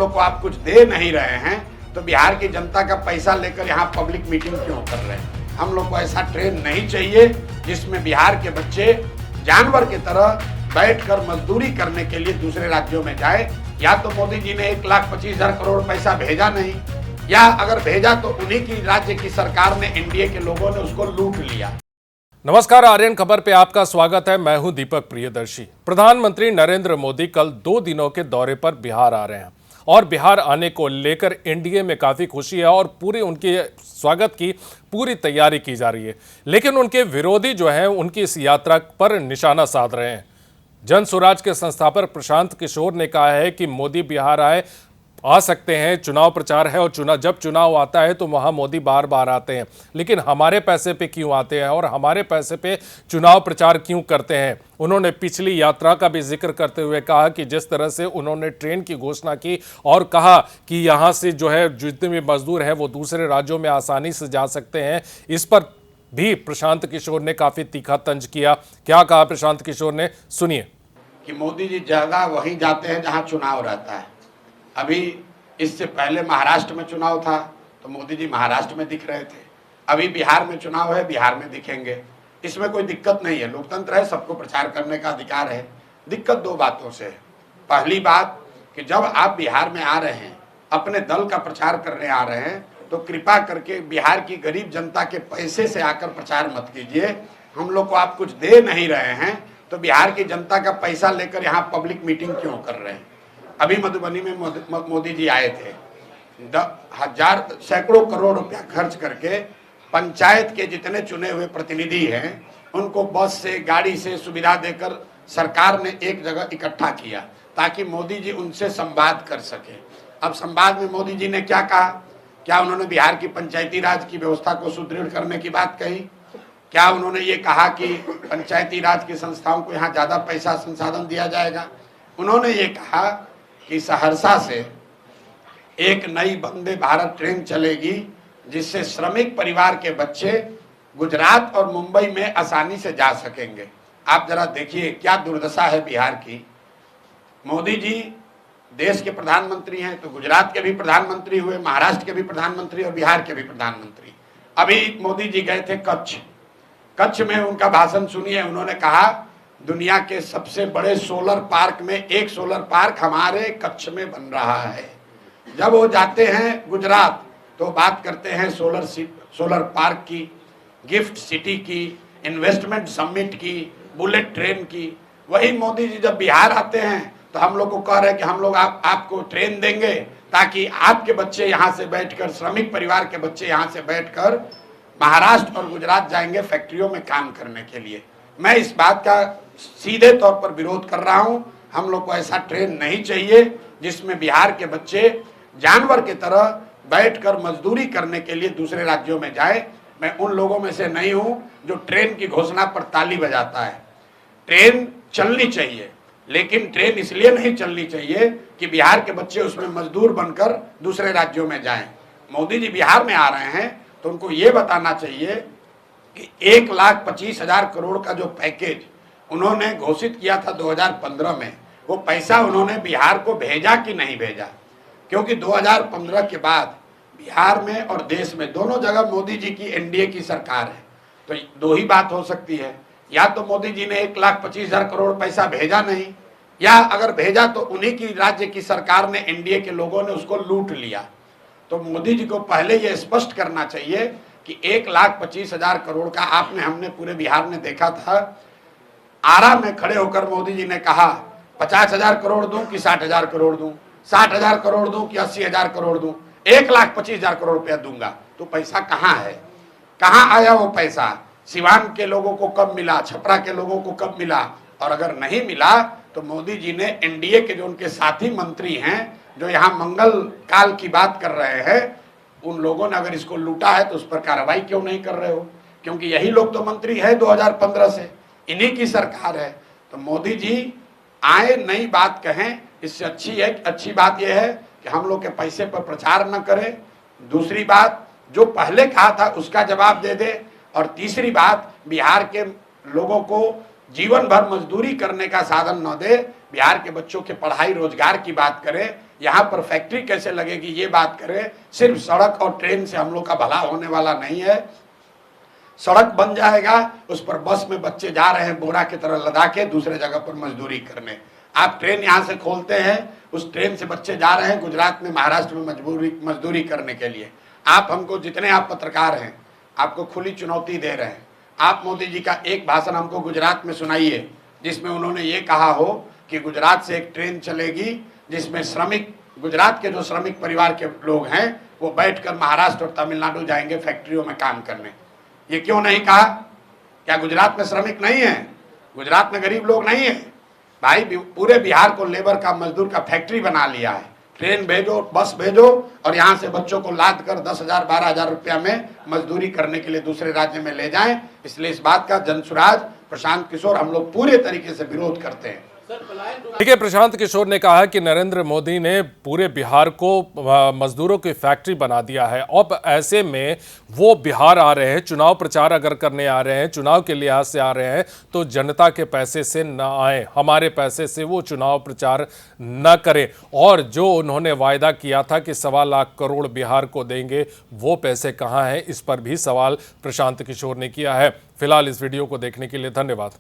लोग को आप कुछ दे नहीं रहे हैं तो बिहार की जनता का पैसा लेकर यहाँ पब्लिक मीटिंग क्यों कर रहे हैं? हम लोग को ऐसा ट्रेन नहीं चाहिए जिसमें बिहार के बच्चे जानवर की तरह बैठकर मजदूरी करने के लिए दूसरे राज्यों में जाए। या तो मोदी जी ने 1,25,000 करोड़ पैसा भेजा नहीं, या अगर भेजा तो उन्हीं की राज्य की सरकार ने, एनडीए के लोगों ने उसको लूट लिया। नमस्कार, आर्यन खबर पे आपका स्वागत है। मैं हूं दीपक प्रियदर्शी। प्रधानमंत्री नरेंद्र मोदी कल 2 दिनों के दौरे पर बिहार आ रहे हैं और बिहार आने को लेकर एनडीए में काफी खुशी है और पूरे उनके स्वागत की पूरी तैयारी की जा रही है। लेकिन उनके विरोधी जो हैं उनकी इस यात्रा पर निशाना साध रहे हैं। जन स्वराज के संस्थापक प्रशांत किशोर ने कहा है कि मोदी बिहार आ सकते हैं, चुनाव प्रचार है और जब चुनाव आता है तो वहां मोदी बार बार आते हैं, लेकिन हमारे पैसे पे क्यों आते हैं और हमारे पैसे पे चुनाव प्रचार क्यों करते हैं। उन्होंने पिछली यात्रा का भी जिक्र करते हुए कहा कि जिस तरह से उन्होंने ट्रेन की घोषणा की और कहा कि यहां से जो है जितने भी मजदूर हैं वो दूसरे राज्यों में आसानी से जा सकते हैं, इस पर भी प्रशांत किशोर ने काफी तीखा तंज किया। क्या कहा प्रशांत किशोर ने, सुनिए। कि मोदी जी ज्यादा वहीं जाते हैं जहां चुनाव रहता है। अभी इससे पहले महाराष्ट्र में चुनाव था तो मोदी जी महाराष्ट्र में दिख रहे थे। अभी बिहार में चुनाव है, बिहार में दिखेंगे। इसमें कोई दिक्कत नहीं है, लोकतंत्र है, सबको प्रचार करने का अधिकार है। दिक्कत 2 बातों से है। पहली बात कि जब आप बिहार में आ रहे हैं, अपने दल का प्रचार करने आ रहे हैं, तो कृपा करके बिहार की गरीब जनता के पैसे से आकर प्रचार मत कीजिए। हम लोग को आप कुछ दे नहीं रहे हैं तो बिहार की जनता का पैसा लेकर यहाँ पब्लिक मीटिंग क्यों कर रहे हैं? अभी मधुबनी में मोदी जी आए थे, सैकड़ों करोड़ रुपया खर्च करके पंचायत के जितने चुने हुए प्रतिनिधि हैं उनको बस से, गाड़ी से सुविधा देकर सरकार ने एक जगह इकट्ठा किया ताकि मोदी जी उनसे संवाद कर सके। अब संवाद में मोदी जी ने क्या कहा? क्या उन्होंने बिहार की पंचायती राज की व्यवस्था को सुदृढ़ करने की बात कही? क्या उन्होंने ये कहा कि पंचायती राज की संस्थाओं को यहाँ ज्यादा पैसा संसाधन दिया जाएगा? उन्होंने ये कहा कि सहरसा से एक नई वंदे भारत ट्रेन चलेगी जिससे श्रमिक परिवार के बच्चे गुजरात और मुंबई में आसानी से जा सकेंगे। आप जरा देखिए क्या दुर्दशा है बिहार की। मोदी जी देश के प्रधानमंत्री हैं तो गुजरात के भी प्रधानमंत्री हुए, महाराष्ट्र के भी प्रधानमंत्री और बिहार के भी प्रधानमंत्री। अभी मोदी जी गए थे कच्छ में उनका भाषण सुनिए। उन्होंने कहा दुनिया के सबसे बड़े सोलर पार्क में एक सोलर पार्क हमारे कच्छ में बन रहा है। जब वो जाते हैं गुजरात तो बात करते हैं सोलर पार्क की, गिफ्ट सिटी की, इन्वेस्टमेंट समिट की, बुलेट ट्रेन की। वही मोदी जी जब बिहार आते हैं तो हम लोग को कह रहे हैं कि हम लोग आपको ट्रेन देंगे ताकि आपके बच्चे यहाँ से बैठकर, श्रमिक परिवार के बच्चे यहाँ से बैठकर महाराष्ट्र और गुजरात जाएंगे फैक्ट्रियों में काम करने के लिए। मैं इस बात का सीधे तौर पर विरोध कर रहा हूं। हम लोग को ऐसा ट्रेन नहीं चाहिए जिसमें बिहार के बच्चे जानवर की तरह बैठकर मजदूरी करने के लिए दूसरे राज्यों में जाए। मैं उन लोगों में से नहीं हूं जो ट्रेन की घोषणा पर ताली बजाता है। ट्रेन चलनी चाहिए, लेकिन ट्रेन इसलिए नहीं चलनी चाहिए कि बिहार के बच्चे उसमें मजदूर बनकर दूसरे राज्यों में जाएं। मोदी जी बिहार में आ रहे हैं तो उनको ये बताना चाहिए कि 1,25,000 करोड़ का जो पैकेज उन्होंने घोषित किया था 2015 में, वो पैसा उन्होंने बिहार को भेजा कि नहीं भेजा? क्योंकि 2015 के बाद बिहार में और देश में दोनों जगह मोदी जी की, एनडीए की सरकार है। तो 2 ही बात हो सकती है, या तो मोदी जी ने 1,25,000 करोड़ पैसा भेजा नहीं, या अगर भेजा तो उन्हीं की राज्य की सरकार ने, एनडीए के लोगों ने उसको लूट लिया। तो मोदी जी को पहले ये स्पष्ट करना चाहिए कि 1,25,000 करोड़ का हमने पूरे बिहार में देखा था। आरा में खड़े होकर मोदी जी ने कहा 50,000 करोड़ दूं कि 60,000 करोड़ दूं, 60,000 करोड़ दूं कि 80,000 करोड़ दूं, 1,25,000 करोड़ रुपया दूंगा। तो पैसा कहाँ है? कहाँ आया वो पैसा? सिवान के लोगों को कब मिला? छपरा के लोगों को कब मिला? और अगर नहीं मिला तो मोदी जी ने एनडीए के जो उनके साथी मंत्री हैं जो यहाँ मंगल काल की बात कर रहे हैं, उन लोगों ने अगर इसको लूटा है तो उस पर कार्रवाई क्यों नहीं कर रहे हो? क्योंकि यही लोग तो मंत्री है 2015 से, इन्हीं की सरकार है। तो मोदी जी आए, नई बात कहें, इससे अच्छी बात यह है कि हम लोग के पैसे पर प्रचार न करें। दूसरी बात, जो पहले कहा था उसका जवाब दे दे। और तीसरी बात, बिहार के लोगों को जीवन भर मजदूरी करने का साधन न दे, बिहार के बच्चों के पढ़ाई रोजगार की बात करें। यहाँ पर फैक्ट्री कैसे लगेगी ये बात करें। सिर्फ सड़क और ट्रेन से हम लोग का भला होने वाला नहीं है। सड़क बन जाएगा, उस पर बस में बच्चे जा रहे हैं बोरा की तरह लदा के दूसरे जगह पर मजदूरी करने। आप ट्रेन यहाँ से खोलते हैं, उस ट्रेन से बच्चे जा रहे हैं गुजरात में, महाराष्ट्र में मजदूरी करने के लिए। आप हमको, जितने आप पत्रकार हैं, आपको खुली चुनौती दे रहे हैं। आप मोदी जी का एक भाषण हमको गुजरात में सुनाइए जिसमें उन्होंने ये कहा हो कि गुजरात से एक ट्रेन चलेगी जिसमें श्रमिक, गुजरात के जो श्रमिक परिवार के लोग हैं वो बैठकर महाराष्ट्र और तमिलनाडु जाएंगे फैक्ट्रियों में काम करने। ये क्यों नहीं कहा? क्या गुजरात में श्रमिक नहीं है? गुजरात में गरीब लोग नहीं है? भाई पूरे बिहार को लेबर का, मजदूर का फैक्ट्री बना लिया है। ट्रेन भेजो, बस भेजो और यहाँ से बच्चों को लाद कर 10,000 12,000 रुपया में मजदूरी करने के लिए दूसरे राज्य में ले जाएं। इसलिए इस बात का जनसुराज प्रशांत किशोर हम लोग पूरे तरीके से विरोध करते हैं। देखिए, प्रशांत किशोर ने कहा कि नरेंद्र मोदी ने पूरे बिहार को मजदूरों की फैक्ट्री बना दिया है। अब ऐसे में वो बिहार आ रहे हैं, चुनाव प्रचार अगर करने आ रहे हैं, चुनाव के लिहाज से आ रहे हैं, तो जनता के पैसे से न आए, हमारे पैसे से वो चुनाव प्रचार न करें। और जो उन्होंने वायदा किया था कि 1.25 लाख करोड़ बिहार को देंगे, वो पैसे कहाँ हैं, इस पर भी सवाल प्रशांत किशोर ने किया है। फिलहाल इस वीडियो को देखने के लिए धन्यवाद।